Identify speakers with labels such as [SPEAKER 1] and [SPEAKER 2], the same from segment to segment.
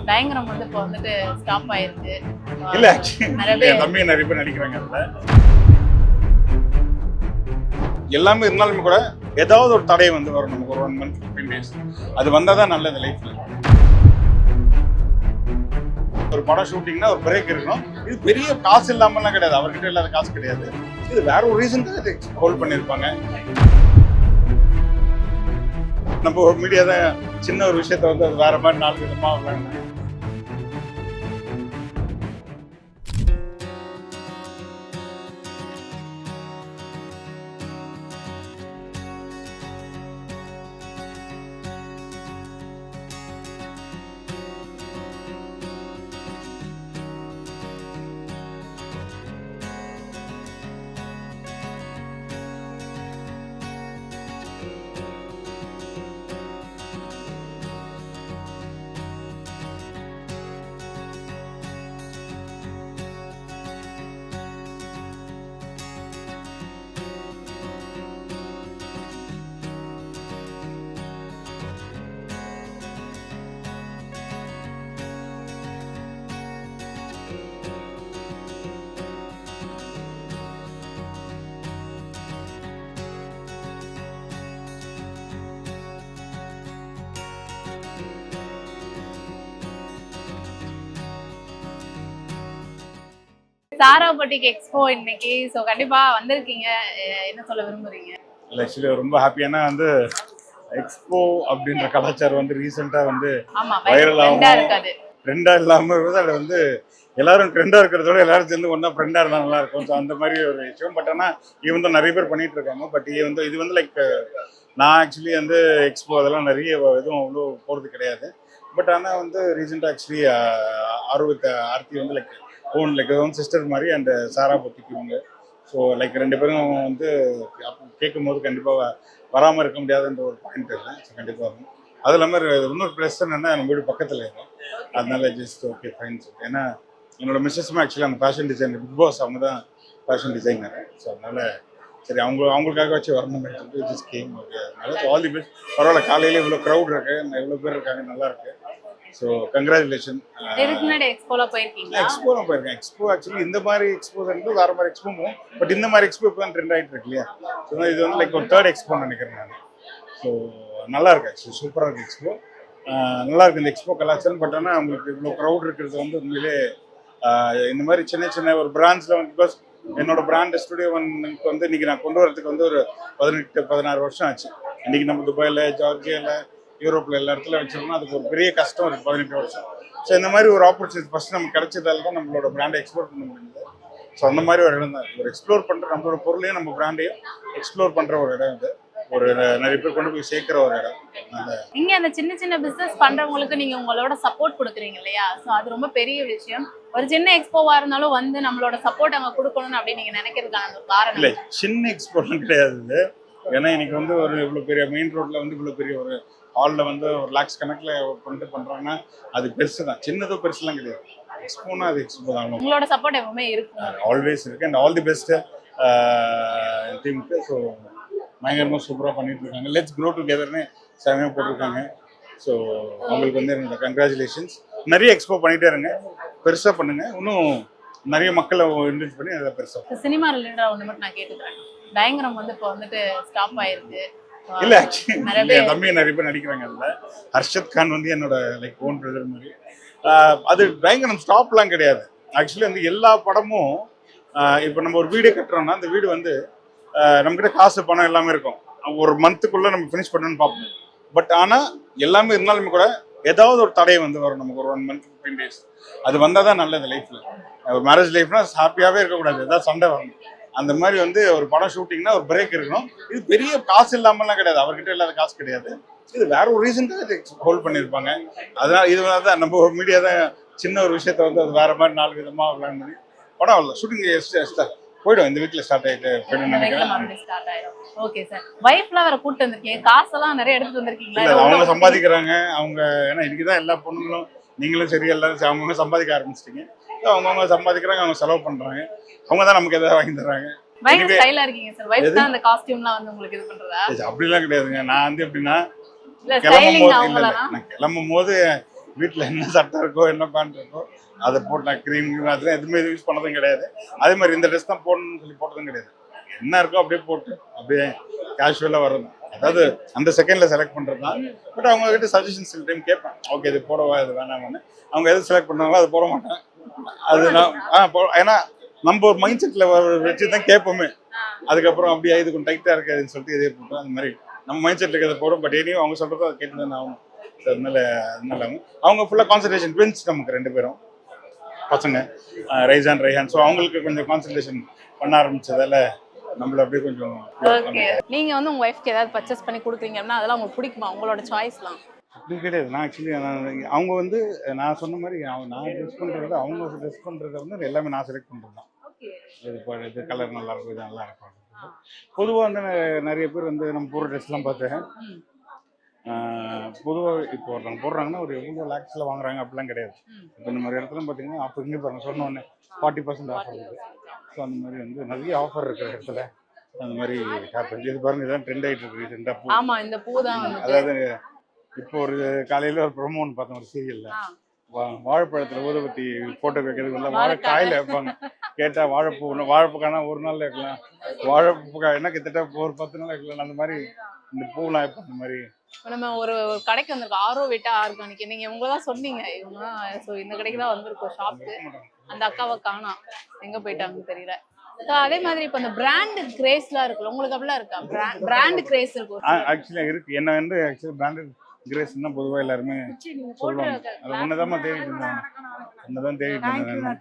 [SPEAKER 1] பயங்கரம் வந்து இப்போ வந்துட்டு ஸ்டாப் ஆயிருக்கு.
[SPEAKER 2] இல்ல என் தம்பி நிறைய பேர் நடிக்கிறாங்க அதுல. எல்லாமே இருந்தாலுமே கூட ஏதாவது ஒரு தடை வந்து வரும் நமக்கு ஒரு 1 month 15 days. அது வந்தாதான் நல்லது லைஃப்ல. ஒரு படம் ஷூட்டிங்னா ஒரு பிரேக் இருக்கணும். இது பெரிய காசு இல்லாமலாம் கிடையாது, அவர்கிட்ட இல்லாத காசு கிடையாது. இது வேற ஒரு ரீசன் தான் இது ஹோல்ட் பண்ணியிருப்பாங்க. நம்ம ஒரு மீடியா தான் சின்ன ஒரு விஷயத்த வந்து அது வேற மாதிரி 4 விதமா விளையாடுறாங்க.
[SPEAKER 1] சாராபட்டிக்கு எக்ஸ்போ இன்னைக்கு, ஸோ கண்டிப்பா வந்திருக்கீங்க. என்ன சொல்ல விரும்புறீங்க?
[SPEAKER 2] இல்லை ஆக்சுவலி ரொம்ப ஹாப்பியானா வந்து எக்ஸ்போ அப்படின்ற கலாச்சாரம் வந்து ரீசெண்டா வந்து வைரலாகவும் ட்ரெண்டா இல்லாமல் இருக்குது. அது வந்து எல்லாரும் ட்ரெண்டா இருக்கிறதோட எல்லாரும் சேர்ந்து ஒன்றா ஃப்ரெண்டாக இருந்தால் நல்லா இருக்கும். ஸோ அந்த மாதிரி ஒரு விஷயம். பட் ஆனால் இது வந்து நிறைய பேர் பண்ணிட்டு இருக்காங்க. பட் இது வந்து லைக் நான் ஆக்சுவலி வந்து எக்ஸ்போ அதெல்லாம் நிறைய எதுவும் அவ்வளோ போகிறது கிடையாது. பட் ஆனால் வந்து ரீசெண்டாக ஆக்சுவலி ஆர்த்தி வந்து லைக் ஓன் சிஸ்டர் மாதிரி அந்த சாரா பொத்திக்குவாங்க. ஸோ லைக் 2 பேரும் வந்து கேட்கும் போது கண்டிப்பாக வராமல் இருக்க முடியாதுன்ற ஒரு பாயிண்ட் இல்லை. ஸோ கண்டிப்பாக வரும். அது இல்லாமல் இன்னொரு ப்ளஸ் என்னென்னா நம்ம வீடு பக்கத்தில் இருக்கும். அதனால ஜஸ்ட் ஓகே ஃபைன் சொல்லிட்டு. ஏன்னா என்னோட மிஸ்ஸஸும் ஆக்சுவலி அந்த ஃபேஷன் டிசைனர் பிக் பாஸ் அவங்க தான் ஃபேஷன் டிசைனர். ஸோ அதனால சரி அவங்களுக்காக வச்சு வரணும் சொல்லிட்டு ஜஸ்ட் கேம். ஓகே அதனால ஸோ ஆல் தி பெஸ்ட். பரவாயில்ல, காலையில் இவ்வளோ க்ரௌட் இருக்கு, எவ்வளோ பேர் இருக்காங்க, நல்லா இருக்கு. So congratulation. எக்ஸ்போலாம் போயிருக்கேன். எக்ஸ்போ ஆக்சுவலி இந்த மாதிரி எக்ஸ்போ வந்து வேறு மாதிரி எக்ஸ்போ போகும். பட் இந்த மாதிரி எக்ஸ்போ இப்போ தான் ட்ரெண்ட் ஆகிட்டு இருக்கு இல்லையா. ஸோ இது வந்து லைக் ஒரு 3rd எக்ஸ்போ நினைக்கிறேன் நான். ஸோ நல்லா இருக்கு ஆக்சுவலி, சூப்பராக இருக்குது எக்ஸ்போ. நல்லா இருக்குது இந்த எக்ஸ்போ கலாச்சாரம். பட் ஆனால் அவங்களுக்கு இவ்வளோ க்ரௌட் இருக்கிறது வந்து உண்மையிலே இந்த மாதிரி சின்ன சின்ன ஒரு பிராண்ட்ஸில் வந்து பிகாஸ் என்னோட பிராண்ட் ஸ்டுடியோ ஒன்னுக்கு வந்து இன்றைக்கி நான் கொண்டு வரதுக்கு வந்து ஒரு 18-16 வருஷம் ஆச்சு. இன்றைக்கி நம்ம துபாயில், ஜார்ஜியாவில், யூரோப்பில் எல்லா இடத்துல வச்சிருக்கோம். அதுக்கு ஒரு பெரிய கஷ்டம் இருக்குது 18 வருஷம். ஸோ இந்த மாதிரி ஒரு ஆப்பர்ச்சுனிட்டி ஃபஸ்ட் நமக்கு கிடைச்சதால தான் நம்மளோட பிராண்டை எக்ஸ்ப்ளோர் பண்ண முடியுது. ஸோ அந்த மாதிரி ஒரு இடம் தான் ஒரு எக்ஸ்ப்ளோர் பண்ணுற, நம்மளோட பொருளையும் நம்ம பிராண்டையும் எக்ஸ்ப்ளோர் பண்ணுற ஒரு இடம் இது. ஒரு நிறைய பேர் கொண்டு போய் சேர்க்கிற ஒரு இடம்.
[SPEAKER 1] இங்க அந்த சின்ன சின்ன பிசினஸ் பண்றவங்களுக்கு நீங்க உங்களோட சப்போர்ட் கொடுக்குறீங்க இல்லையா? ஸோ அது ரொம்ப பெரிய விஷயம். ஒரு சின்ன எக்ஸ்போவா இருந்தாலும் வந்து நம்மளோட சப்போர்ட் அங்க கொடுக்கணும்னு அப்படின்னு நீங்க நினைக்கிறதுக்கான ஒரு காரணம்
[SPEAKER 2] இல்லை. சின்ன எக்ஸ்போலாம் கிடையாது. ஏன்னா இன்னைக்கு வந்து ஒரு இவ்வளோ பெரிய மெயின் ரோட்ல வந்து இவ்வளோ பெரிய ஒரு ஹாலில் வந்து ஒரு லாக்ஸ் கணக்கில் கொண்டு பண்ணுறாங்கன்னா அது பெருசு தான். சின்னதோ பெருசுலாம் கிடையாது. எக்ஸ்போனா அது எக்ஸ்போ தான்.
[SPEAKER 1] உங்களோட சப்போர்ட் எப்பவுமே இருக்கும்,
[SPEAKER 2] ஆல்வேஸ் இருக்கு. அண்ட் ஆல் தி பெஸ்ட் டீமுக்கு. ஸோ பயங்கரமாக சூப்பராக பண்ணிட்டு இருக்காங்க. லெட்ஸ் க்ரோ டுகெதர்னு செமையாக போட்டிருக்காங்க. ஸோ அவங்களுக்கு வந்து என்னோட கங்க்ராச்சுலேஷன்ஸ். நிறைய எக்ஸ்போ பண்ணிகிட்டே இருங்க, பெருசாக பண்ணுங்க. இன்னும் நிறைய மக்களை இன்ட்ரெஸ்ட் பண்ணி அதை பெருசாக.
[SPEAKER 1] சினிமா ரிலேட்டடாக ஒன்று மட்டும் நான் கேட்டுக்கிறேன். பயங்கரம் வந்து இப்போ வந்துட்டு ஸ்டாப் ஆயிருக்கு.
[SPEAKER 2] இல்லை ஆக்சுவலி என் தம்பி நிறைய பேர் நடிக்கிறாங்க அதில். ஹர்ஷத் கான் வந்து என்னோட லைக் ஓன் பிரதர் மாதிரி. அது பயங்கரம் ஸ்டாப்லாம் கிடையாது. ஆக்சுவலி வந்து எல்லா படமும் இப்போ நம்ம ஒரு வீடு கட்டுறோம்னா அந்த வீடு வந்து நம்மக்கிட்ட காசு பணம் எல்லாமே இருக்கும். ஒரு மந்த்துக்குள்ளே நம்ம ஃபினிஷ் பண்ணணும்னு பார்ப்போம். பட் ஆனால் எல்லாமே இருந்தாலுமே கூட ஏதாவது ஒரு தடை வந்து வரும் நமக்கு ஒரு 1 month 15 days. அது வந்தால் தான் நல்லது லைஃப்பில். ஒரு மேரேஜ் லைஃப்னா ஹாப்பியாகவே இருக்கக்கூடாது, ஏதாவது சண்டை வரணும். அந்த மாதிரி வந்து ஒரு படம் ஷூட்டிங்னா ஒரு பிரேக் இருக்கணும். இது பெரிய காசு இல்லாமல்லாம் கிடையாது, அவர்கிட்ட இல்லாத காசு கிடையாது. இது வேற ஒரு ரீசன் தான் இது ஹோல்ட் பண்ணியிருப்பாங்க. அதனால இது தான் நம்ம ஒரு மீடியா தான் சின்ன ஒரு விஷயத்த வந்து அது வேற மாதிரி 4 விதமாக பிளான் பண்ணி படம் வரல. ஷூட்டிங் போயிடும். இந்த வீக்ல ஸ்டார்ட் ஆயிட்டு போயிடும் நினைக்கிறேன்.
[SPEAKER 1] Okay sir. வைஃப்லாம் வேற கூட்டி வந்திருக்கீங்க, காசெல்லாம் நிறைய எடுத்துட்டு வந்திருக்கீங்களா?
[SPEAKER 2] அவங்க சம்பாதிக்கிறாங்க. அவங்க ஏன்னா இன்னைக்கு தான் எல்லா பொண்ணுங்களும் நீங்களும் சரி எல்லாரும் அவங்கவுங்க சம்பாதிக்க ஆரம்பிச்சிட்டீங்க. அவங்கவுங்க சம்பாதிக்கிறாங்க, அவங்க செலவு பண்றாங்க. அவங்க தான் நமக்கு எதாவது வாங்கி தர்றாங்க.
[SPEAKER 1] பயங்கர ஸ்டைலா இருக்கீங்க சார். வைஃப் தான் அந்த காஸ்டியூம்லாம் வந்து உங்களுக்கு இது பண்றதா?
[SPEAKER 2] அப்படிலாம் கிடையாதுங்க. நான் வந்து எப்படின்னா
[SPEAKER 1] கிளம்பும் போது
[SPEAKER 2] வீட்டில் என்ன சட்டை இருக்கோ என்ன பேண்ட் இருக்கோ அதை போட்டு நான் க்ரீம் அதெல்லாம் எதுவுமே யூஸ் பண்ணதும் கிடையாது. அதே மாதிரி இந்த ட்ரெஸ் தான் போடணும்னு சொல்லி போட்டதும் கிடையாது. என்ன இருக்கோ அப்படியே போட்டு அப்படியே கேஷுவலாக வர்றது. அதாவது அந்த செகண்டில் செலக்ட் பண்ணுறது தான். பட் அவங்க கிட்ட சஜஷன்ஸ் சில டைம் கேட்பேன், ஓகே இது போடவா இது வேணாம்னு. அவங்க எது செலக்ட் பண்ணாங்களோ அது போட மாட்டேன். அது நான் ஏன்னா நம்ம ஒரு மைண்ட் செட்டில் வச்சு தான் கேட்போமே. அதுக்கப்புறம் அப்படியே இது கொஞ்சம் டைட்டாக இருக்காதுன்னு சொல்லிட்டு இதே போட்டோம். அந்த மாதிரி நம்ம மைண்ட் செட்டில் இருக்கிறத போடும். பட் ஏனியும் அவங்க சொல்கிறத அதை கேட்டு தான் ஆகணும். ஸோ அதனால அவங்க ஃபுல்லாக கான்சன்ட்ரேஷன் ட்வின்ஸ் நமக்கு 2 பேரும் பசங்க, ரைசான் ரைஹான். ஸோ அவங்களுக்கு கொஞ்சம் கான்சன்ட்ரேஷன் பண்ண ஆரம்பிச்சதால நம்மள அப்படியே கொஞ்சம்.
[SPEAKER 1] ஓகே, நீங்க வந்து உங்க ஒய்ஃப்க்கு ஏதாவது பர்ச்சேஸ் பண்ணி கொடுக்குறீங்க அப்படின்னா அதெல்லாம் உங்களுக்கு பிடிக்குமா? உங்களோட சாய்ஸ்லாம்
[SPEAKER 2] அப்படி கிடையாது. நான் ஆக்சுவலி அவங்க வந்து நான் சொன்ன மாதிரி நான் ட்ரெஸ் பண்ணுறத அவங்க ட்ரெஸ் பண்ணுறத வந்து எல்லாமே நான் செலக்ட் பண்ணுறது தான். இது கலர் நல்லா இருக்கும், இது நல்லா இருக்கும். பொதுவாக வந்து நிறைய பேர் வந்து நம்ம போடுற ட்ரெஸ்லாம் பார்த்தேன். பொதுவாக இப்போ ஒருத்தவங்க போடுறாங்கன்னா ஒரு எவ்வளோ லேக்ஸில் வாங்குறாங்க அப்படிலாம் கிடையாது. இப்போ இந்த மாதிரி இடத்துல பார்த்தீங்கன்னா அப்போ இங்கே பாருங்க சொன்ன உடனே 40% ஆஃபர் இருக்குது. ஸோ அந்த மாதிரி வந்து நிறைய ஆஃபர் இருக்கிற இடத்துல அந்த மாதிரி ஹேப்பன். இது பாருங்க இதான் ட்ரெண்ட் ஆகிட்டு இருக்கு ரீசெண்டாக பூ.
[SPEAKER 1] ஆமா, இந்த பூ தான்.
[SPEAKER 2] அதாவது இப்போ ஒரு காலையில் ஒரு ப்ரொமோ ஒன்று பார்த்தேன் ஒரு சீரியலில். வாழைப்பழத்தில் ஊதுபத்தி போட்டோ வைக்கிறதுக்குள்ள வாழைக்காயில் வைப்பாங்க. கேட்டால் வாழைப்பூக்கான ஒரு நாள் வைக்கலாம், வாழைப்பூக்கா என்ன கிட்டத்தட்ட ஒரு 10 நாள் வைக்கலாம். அந்த மாதிரி இந்த பூலாம் வைப்போம். அந்த மாதிரி
[SPEAKER 1] நம்ம ஒரு கடைக்கு வந்திருக்கோம், ஆரோவிட்டா ஆர்கானிக். நீங்க இவங்க தான் சொன்னீங்க, இவங்க ஸோ இந்த கடைக்கு தான் வந்திருக்கோம் ஷாப்க்கு. அந்த அக்காவை காணோம், எங்க போயிட்டாங்கன்னு தெரியல. அதே மாதிரி இப்போ அந்த பிராண்ட் கிரேஸ்லாம் இருக்குல்ல, உங்களுக்கு அப்படிலாம் இருக்கா? பிராண்ட் கிரேஸ் இருக்கும்.
[SPEAKER 2] ஆக்சுவலாக இருக்கு. என்ன வந்து ஆக்சுவலி பிராண்டட் கிரேஸ்னா பொதுவாக எல்லாருமே சொல்லுவாங்க. அது ஒன்னதான் தேடிட்டு இருந்தாங்க, ஒன்னதான் தேடிட்டு இருந்தாங்க.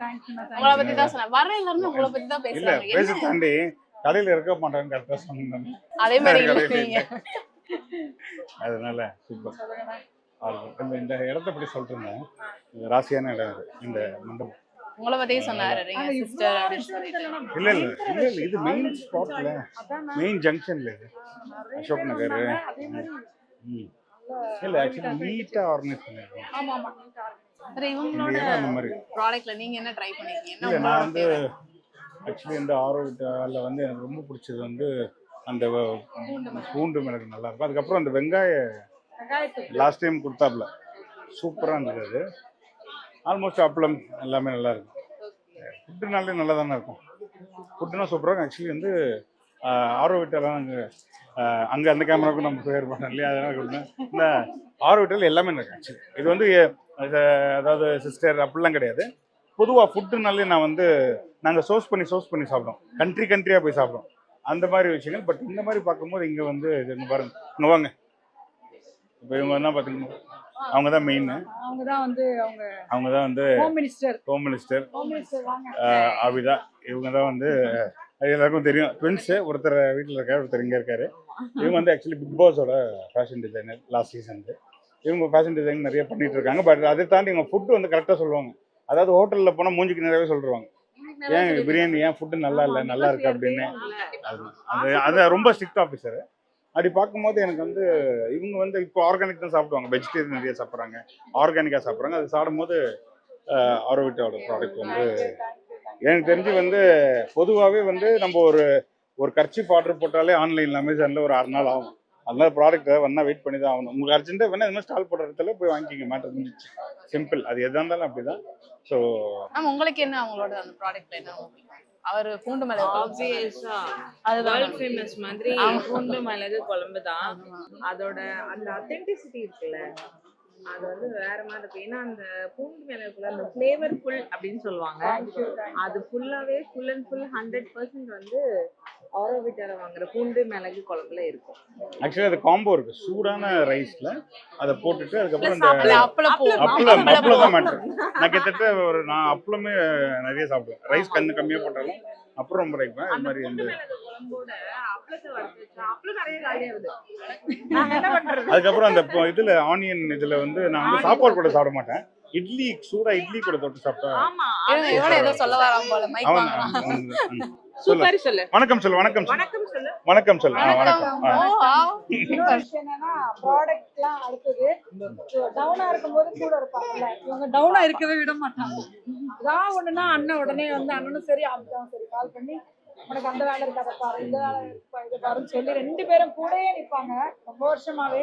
[SPEAKER 1] உங்களை பத்தி தான் சொன்னேன், வர எல்லாருமே உங்களை பத்தி தான் பேசுறாங்க.
[SPEAKER 2] இல்ல பேச தாண்டி கடையில இருக்க மாட்டாங்க, கரெக்டா சொன்னாங்க.
[SPEAKER 1] அதே மாதிரி
[SPEAKER 2] அதனால சூப்பர். இந்த இடத்த பத்தி சொல்லிட்டு இருந்தேன், ராசியான இடம் இந்த மண்டபம்.
[SPEAKER 1] உங்களை பத்தி சொன்னாரு சிஸ்டர் அப்படின்னு சொல்லிட்டு.
[SPEAKER 2] இல்ல இல்ல இல்ல இல்ல இது மெயின் ஸ்பாட்ல, மெயின் ஜங்ஷன்ல இது அசோக் நகர். இல்ல ஆக்சுவலி நீட்டா ஆர்கனைஸ் பண்ணிருக்கோம்.
[SPEAKER 1] ஆமா ஆமா. சரி, இவங்களோட ப்ராடக்ட்ல நீங்க என்ன ட்ரை பண்ணிருக்கீங்க?
[SPEAKER 2] இல்ல நான் வந்து ஆக்சுவலி இந்த ஆரோவிட்டால வந்து எனக்கு ரொம்ப பிடிச்சது வந்து அந்த பூண்டு மிளகு நல்லா இருக்கும். அதுக்கப்புறம் அந்த லாஸ்ட் டைம் கொடுத்தாப்புல சூப்பராக இருந்தது. அது ஆல்மோஸ்ட் அப்பளம் எல்லாமே நல்லா இருக்கும். ஃபுட்டுனாலே நல்லா தானே இருக்கும். ஃபுட்டுனா சூப்பராக இருக்கும். ஆக்சுவலி வந்து ஆரோவிட்டாலாம் அங்கே அந்த கேமராவுக்கும் நம்ம பேர் பண்ணோம் இல்லையா, அதனால இந்த ஆரோவிட்டால் எல்லாமே இருக்கு. ஆக்சுவலி இது வந்து அதாவது சிஸ்டர் அப்படிலாம் கிடையாது. பொதுவாக ஃபுட்டுனாலே நான் வந்து நாங்கள் சோர்ஸ் பண்ணி சாப்பிடுவோம், கண்ட்ரியாக போய் சாப்பிடுவோம் அந்த மாதிரி விஷயங்கள். பட் இந்த மாதிரி பார்க்கும்போது இங்கே வந்து இங்கே பாருங்க, இங்கே வாங்க. இப்போ இவங்க என்ன பார்த்தீங்கன்னா அவங்க தான் மெயின், அவங்க தான் வந்து ஹோம் மினிஸ்டர் அபிதா. இவங்க தான் வந்து எல்லாருக்கும் தெரியும், ட்வின்ஸு. ஒருத்தர் வீட்டில் இருக்காரு, ஒருத்தர் இங்கே இருக்காரு. இவங்க வந்து ஆக்சுவலி பிக் பாஸோட ஃபேஷன் டிசைனர் லாஸ்ட் சீசனுக்கு. இவங்க ஃபேஷன் டிசைன் நிறைய பண்ணிட்டு இருக்காங்க. பட் அதை தாண்டி இவங்க ஃபுட்டு வந்து கரெக்டாக சொல்லுவாங்க. அதாவது ஹோட்டலில் போனால் மூஞ்சிக்கு நிறையவே சொல்லிடுவாங்க, ஏன் பிரியாணி ஏன் ஃபுட்டு நல்லா இல்லை நல்லா இருக்கு அப்படின்னு. அது ரொம்ப ஸ்ட்ரிக்ட் ஆஃபீஸர். அப்படி பார்க்கும்போது எனக்கு வந்து இவங்க வந்து இப்போ ஆர்கானிக் தான் சாப்பிடுவாங்க, வெஜிடேரியன் நிறைய சாப்பிட்றாங்க, ஆர்கானிக்காக சாப்பிட்றாங்க. அது சாப்பிடும்போது ஆரோவிட்டாவோட ப்ராடக்ட் வந்து எனக்கு தெரிஞ்சு வந்து பொதுவாகவே வந்து நம்ம ஒரு கர்ச்சீஃப் ஆர்டர் போட்டாலே ஆன்லைனில் அமேசானில் ஒரு 6 நாள் ஆகும். அதனால ப்ராடக்ட்டை வேணா வெயிட் பண்ணி தான் ஆகணும். உங்களுக்கு அர்ஜென்ட்டாக வேணா இந்த மாதிரி ஸ்டால் போடுற இடத்துல போய் வாங்கிக்கிங்க, மேட்டர் முடிஞ்சிச்சு, சிம்பிள். அது எதாக இருந்தாலும் அப்படி தான். ஸோ
[SPEAKER 1] உங்களுக்கு என்ன அவங்களோட அந்த ப்ராடக்ட்ல என்ன அவர் பூண்டு மிளகு
[SPEAKER 3] ஆப்வியஸா அது வேர்ல்ட் ஃபேமஸ் மாதிரி பூண்டு மிளகு குழம்பு தான். அதோட அந்த அத்தென்டிசிட்டி இருக்குல்ல, அது வந்து வேற மாதிரி இருக்கும். ஏன்னா அந்த பூண்டு மிளகுல அந்த ஃப்ளேவர் ஃபுல் அப்படின்னு சொல்லுவாங்க, அது ஃபுல்லாவே ஃபுல் அண்ட் ஃபுல் 100% வந்து ஆரோவிட்டால வாங்குற பூண்டு மிளகு குழம்புல இருக்கும்.
[SPEAKER 2] ஆக்சுவலி அது காம்போ இருக்கு, சூடான ரைஸ்ல அதை போட்டுட்டு அதுக்கப்புறம்
[SPEAKER 1] இந்த
[SPEAKER 2] அப்பளம் தான் மாட்டேன். நான் கிட்டத்தட்ட நான் அப்பளமே நிறைய சாப்பிடுவேன். ரைஸ் கம்மியா போட்டாலும் அப்புறம் ரொம்ப ரைஸ் இது மாதிரி வந்து
[SPEAKER 3] குழம்போட அப்பளத்தை வறுத்து வச்சா அப்பளம் நிறைய காலியாகுது. நான் என்ன பண்றது?
[SPEAKER 2] அதுக்கப்புறம் அந்த இதுல ஆனியன் இதுல வந்து நான் வந்து சாப்பாடு கூட சாப்பிட மாட்டேன், இட்லி சூடா இட்லி கூட தொட்டு சாப்பிட்டேன்.
[SPEAKER 3] ஆமா,
[SPEAKER 1] ஏதோ சொல்ல வராம போல மைக் வாங்குறான்.
[SPEAKER 3] சூப்பர். சொல்லு.
[SPEAKER 2] வணக்கம் சொல்லு. வணக்கம் சொல்லு. வணக்கம் சொல்லு.
[SPEAKER 1] வணக்கம்.
[SPEAKER 4] என்னன்னா ப்ராடக்ட்லாம் அடுத்தது டவுனா இருக்கும்போது கூட இருப்பாங்கல்ல, இவங்க டவுனா இருக்கவே விட மாட்டாங்க. ஏதாவது ஒண்ணுன்னா அண்ணன் உடனே வந்து அண்ணனும் சரி அம்மாவும் சரி கால் பண்ணி உனக்கு அந்த வேலை இருக்காத பாரு, இந்த வேலை இருக்கா இது பாருன்னு சொல்லி 2 பேரும் கூடயே நிற்பாங்க ரொம்ப வருஷமாவே.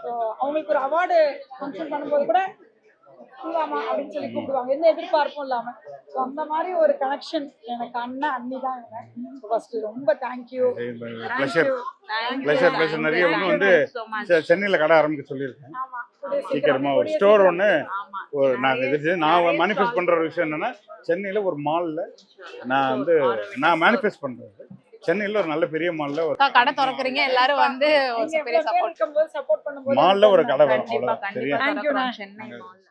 [SPEAKER 4] ஸோ அவங்களுக்கு ஒரு அவார்டு ஃபங்க்ஷன் பண்ணும்போது கூட கூடாமா அப்படின்னு சொல்லி கூப்பிடுவாங்க, எந்த எதிர்பார்ப்பும் இல்லாம. ஸோ அந்த மாதிரி ஒரு கனெக்ஷன் எனக்கு அண்ணன் அண்ணி தான் இவங்க. ஃபர்ஸ்ட் ரொம்ப தேங்க்யூ.
[SPEAKER 2] ப்ளஷர் ப்ளஷர் நிறைய ஒன்று வந்து சென்னையில் கடை ஆரம்பிக்க சொல்லியிருக்கேன்.
[SPEAKER 4] ஆமா,
[SPEAKER 2] சீக்கிரமா ஒரு ஸ்டோர் ஒன்று ஒரு நான் மேனிஃபெஸ்ட் பண்ற ஒரு விஷயம் என்னன்னா, சென்னையில ஒரு மால்ல நான் மேனிஃபெஸ்ட் பண்றது சென்னையில ஒரு நல்ல பெரிய மால்ல ஒரு
[SPEAKER 1] கடை திறக்கறீங்க, எல்லாரும் வந்து ஒரு பெரிய சப்போர்ட்
[SPEAKER 4] சப்போர்ட் பண்ணும்போது
[SPEAKER 2] மால்ல ஒரு கடை வரும்.
[SPEAKER 1] கண்டிப்பா
[SPEAKER 2] சரியா?
[SPEAKER 1] கண்டிப்பா சென்னை மால்ல